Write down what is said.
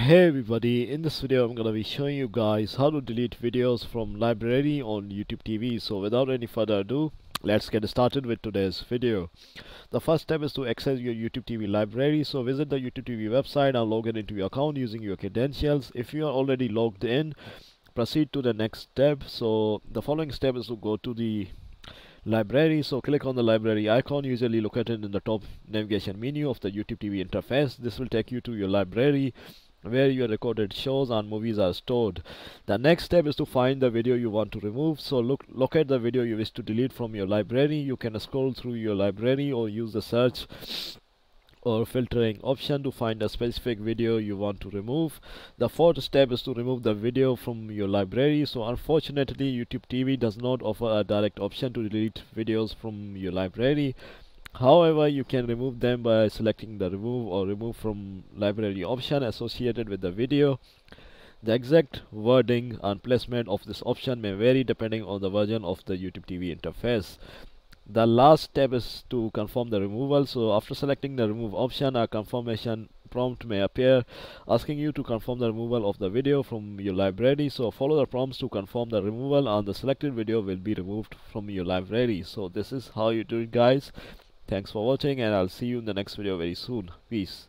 Hey everybody, in this video I'm gonna be showing you guys how to delete videos from library on YouTube TV. So without any further ado, let's get started with today's video. The first step is to access your YouTube TV library. So visit the YouTube TV website and log in into your account using your credentials. If you are already logged in, proceed to the next step. So the following step is to go to the library. So click on the library icon, usually located in the top navigation menu of the YouTube TV interface. This will take you to your library where your recorded shows and movies are stored. The next step is to find the video you want to remove. So locate the video you wish to delete from your library. You can scroll through your library or use the search or filtering option to find a specific video you want to remove. The fourth step is to remove the video from your library. So unfortunately, YouTube TV does not offer a direct option to delete videos from your library. However, you can remove them by selecting the remove or remove from library option associated with the video. The exact wording and placement of this option may vary depending on the version of the YouTube TV interface. The last step is to confirm the removal. So after selecting the remove option, a confirmation prompt may appear asking you to confirm the removal of the video from your library. So follow the prompts to confirm the removal and the selected video will be removed from your library. So this is how you do it, guys. Thanks for watching and I'll see you in the next video very soon. Peace.